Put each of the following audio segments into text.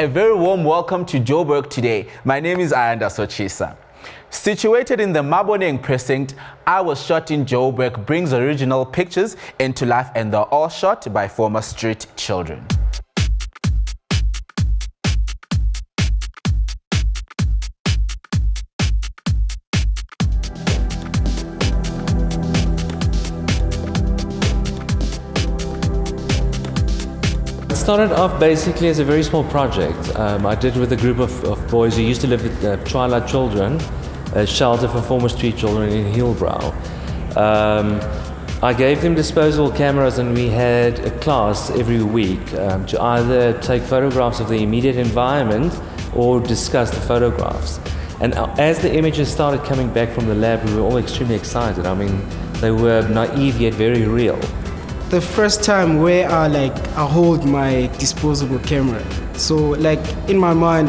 A very warm welcome to Joburg today. My name is Ayanda Sochisa. Situated in the Maboneng precinct, I Was Shot in Joburg brings original pictures into life, and they're all shot by former street children. It started off basically as a very small project. I did with a group of boys who used to live at Twilight Children, a shelter for former street children in Hillbrow. I gave them disposable cameras, and we had a class every week to either take photographs of the immediate environment or discuss the photographs. And as the images started coming back from the lab, we were all extremely excited. I mean, they were naive yet very real. The first time where I hold my disposable camera, so in my mind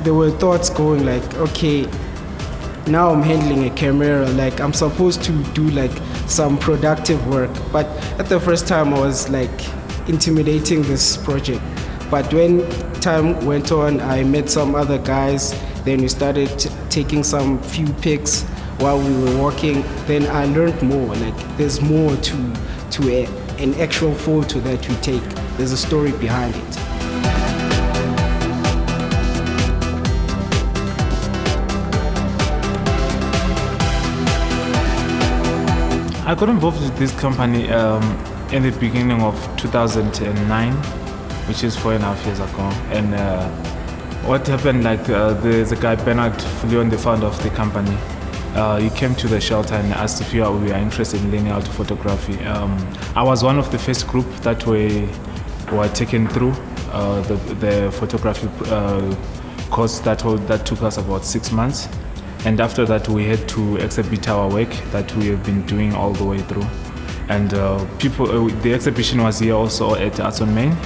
there were thoughts going okay, now I'm handling a camera, I'm supposed to do some productive work. But at the first time I was intimidating this project. But when time went on, I met some other guys, then we started taking some few pics while we were walking. Then I learned more, there's more to an actual photo that you take. There's a story behind it. I got involved with this company in the beginning of 2009, which is 4.5 years ago. And what happened, there's a guy, Bernard Fleon, the founder of the company. He came to the shelter and asked if we are interested in learning how to photography. I was one of the first group that were taken through the photography course that took us about 6 months. And after that, we had to exhibit our work that we have been doing all the way through. And the exhibition was here also at Arts on Main.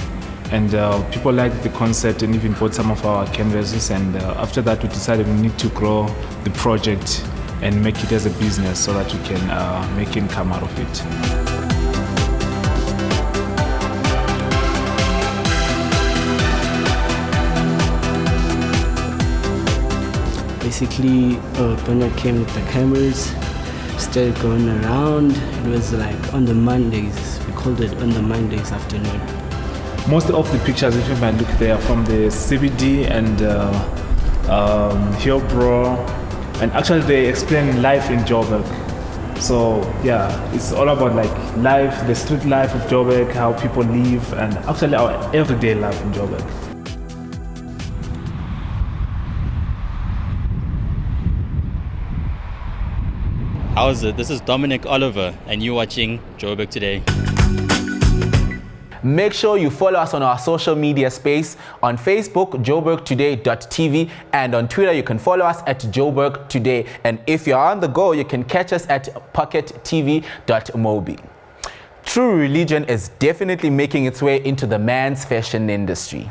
And people liked the concept and even bought some of our canvases. And after that, we decided we need to grow the project and make it as a business so that we can make income out of it. Basically, Bernard came with the cameras, started going around. It was on the Mondays. We called it on the Mondays afternoon. Most of the pictures, if you might look there, from the CBD and Hillbrow. And actually they explain life in Joburg. So yeah, it's all about life, the street life of Joburg, how people live, and actually our everyday life in Joburg. How's it? This is Dominic Oliver, and you're watching Joburg Today. Make sure you follow us on our social media space. On Facebook, joburgtoday.tv, and on Twitter, you can follow us at Joburg Today. And if you're on the go, you can catch us at pockettv.mobi. True Religion is definitely making its way into the men's fashion industry.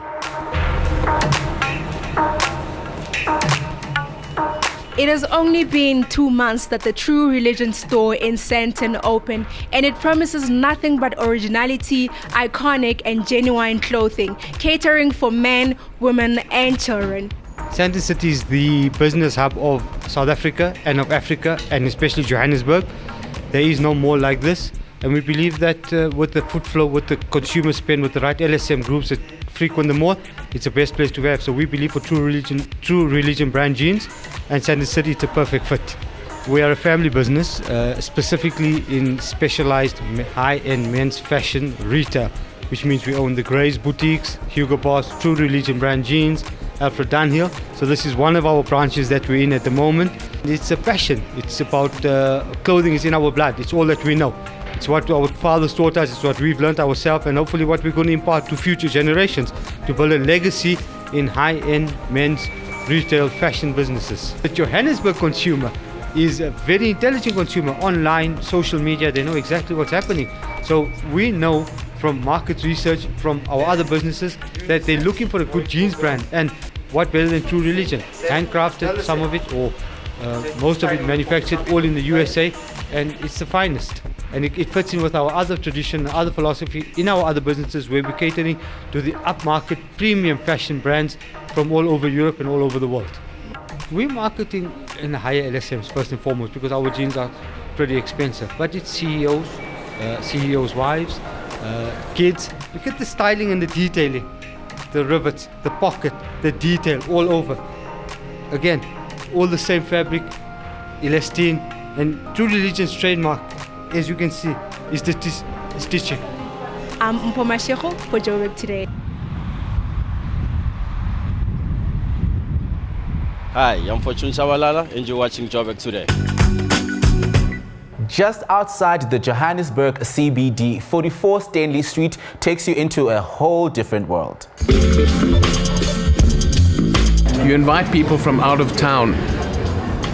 It has only been 2 months that the True Religion store in Sandton opened, and it promises nothing but originality, iconic and genuine clothing, catering for men, women and children. Sandton City is the business hub of South Africa and of Africa, and especially Johannesburg. There is no more like this, and we believe that with the foot flow, with the consumer spend, with the right LSM groups that frequent the mall, it's the best place to have. So we believe for True Religion brand jeans and Sandton City, it's a perfect fit. We are a family business, specifically in specialized high-end men's fashion retail, which means we own the Grays boutiques, Hugo Boss, True Religion brand jeans, Alfred Dunhill. So this is one of our branches that we're in at the moment. It's a passion. It's about clothing is in our blood. It's all that we know. It's what our fathers taught us, it's what we've learned ourselves, and hopefully what we're going to impart to future generations to build a legacy in high-end men's retail fashion businesses. The Johannesburg consumer is a very intelligent consumer. Online, social media, they know exactly what's happening. So we know from market research, from our other businesses, that they're looking for a good jeans brand. And what better than True Religion? Handcrafted, some of it, or most of it manufactured all in the USA, and it's the finest. And it fits in with our other tradition, other philosophy in our other businesses where we're catering to the upmarket premium fashion brands from all over Europe and all over the world. We're marketing in the higher LSMs first and foremost because our jeans are pretty expensive. But it's CEOs, CEOs' wives, kids. Look at the styling and the detailing. The rivets, the pocket, the detail all over. Again, all the same fabric, elastine, and True Religion's trademark, as you can see, is the stitching. I'm Mpoma Shekho for Joburg Today. Hi, I'm Fortune Shawalala and you're watching Joburg Today. Just outside the Johannesburg CBD, 44 Stanley Street takes you into a whole different world. You invite people from out of town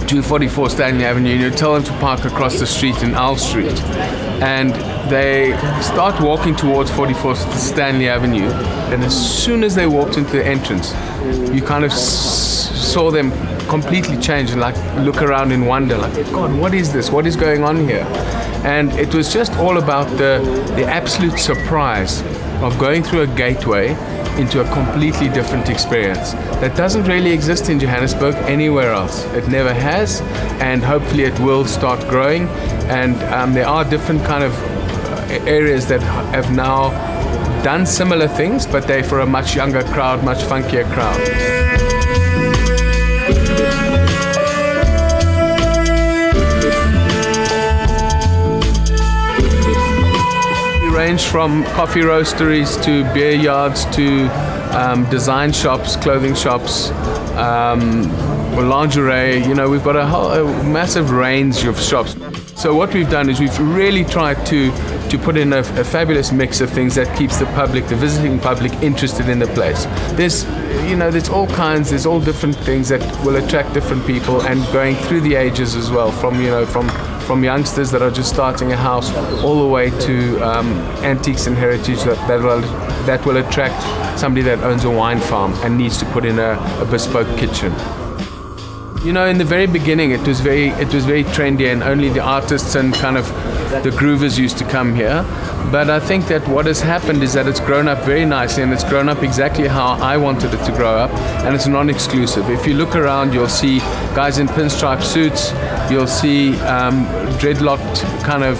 to 44 Stanley Avenue and you tell them to park across the street in Owl Street. And they start walking towards 44 Stanley Avenue. And as soon as they walked into the entrance, you kind of saw them completely change and like look around in wonder, like, God, what is this? What is going on here? And it was just all about the absolute surprise of going through a gateway into a completely different experience that doesn't really exist in Johannesburg anywhere else. It never has, and hopefully it will start growing. And there are different kind of areas that have now done similar things, but they're for a much younger crowd, much funkier crowd. Range from coffee roasteries to beer yards to design shops, clothing shops, lingerie. You know, we've got a massive range of shops. So what we've done is we've really tried to put in a fabulous mix of things that keeps the public, the visiting public, interested in the place. There's all kinds, there's all different things that will attract different people, and going through the ages as well, from youngsters that are just starting a house all the way to antiques and heritage that will attract somebody that owns a wine farm and needs to put in a bespoke kitchen. You know, in the very beginning, it was very trendy, and only the artists and kind of the groovers used to come here. But I think that what has happened is that it's grown up very nicely, and it's grown up exactly how I wanted it to grow up, and it's non-exclusive. If you look around, you'll see guys in pinstripe suits, you'll see dreadlocked kind of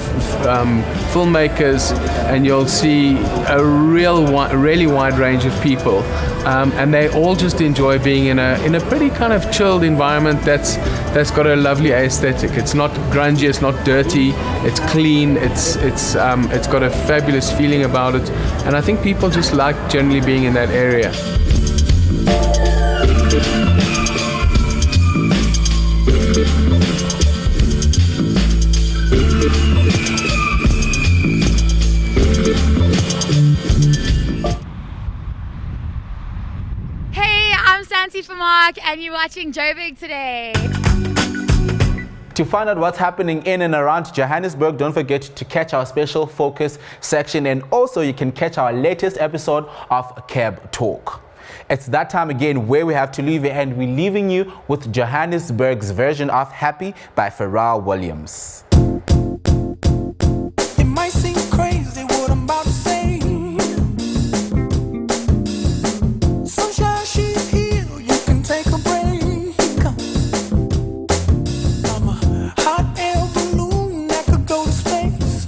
filmmakers, and you'll see a really wide range of people. And they all just enjoy being in a pretty kind of chilled environment that's got a lovely aesthetic. It's not grungy, it's not dirty, it's clean, it's got a fabulous feeling about it, and I think people just like generally being in that area. Mark, and you're watching Joburg Today. To find out what's happening in and around Johannesburg, don't forget to catch our special focus section, and also you can catch our latest episode of Cab Talk. It's that time again where we have to leave you, and we're leaving you with Johannesburg's version of Happy by Pharrell Williams. It might seem crazy what I'm about to say. Sunshine, she's here, you can take a break. I'm a hot air balloon that could go to space.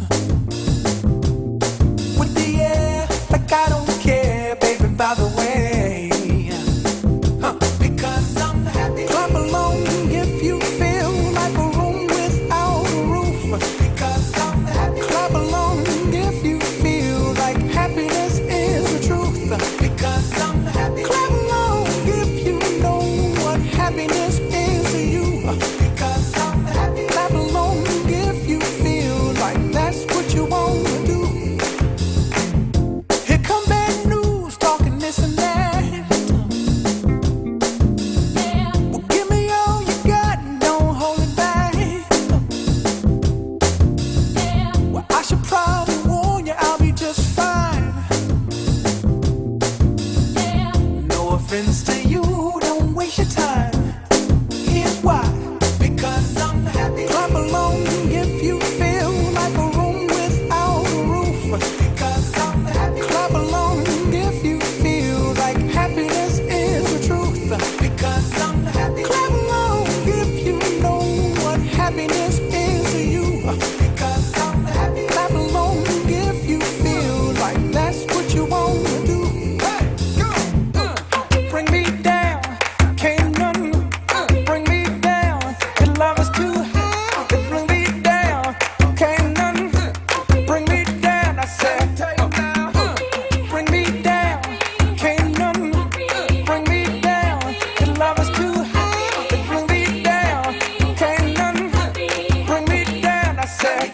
With the air, like I don't care, baby, by the way. Because I'm happy. Clap along if you feel like a room without a roof.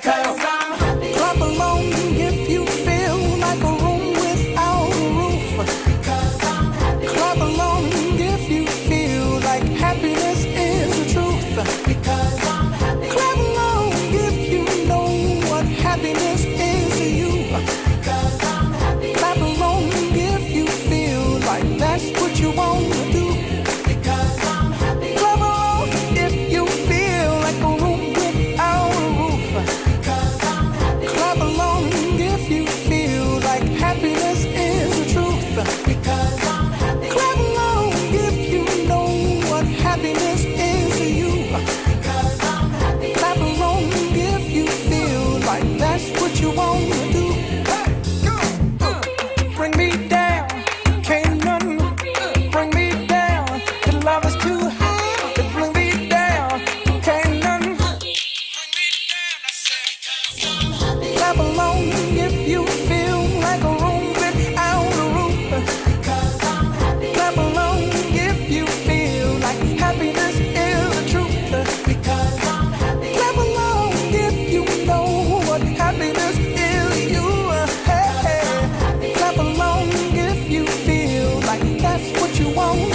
because I'm happy. Clap along if you feel like a room without a roof. Because I'm happy. Clap along if you feel like happiness is the truth. Because I'm happy. Clap along if you know what happiness is to you. Because I'm happy. Clap along if you feel like that's what you want to do. Because I'm happy. Clap along if you feel like a room without a roof. Because I'm happy. Clap along if you feel like happiness is the truth. Because I'm happy. Clap along if you know what happiness is to you. Because I'm happy. Clap along if you feel like that's what you want to do. Bring me down, can't none bring me down. The love is too high to bring me down, can't none. Clap along if you feel like a room without a roof. Because I'm happy. Clap along if you feel like happiness is the truth. Because I'm happy. Clap along if you know what happiness is to you. Hey, hey. Clap along if you feel like that's what you want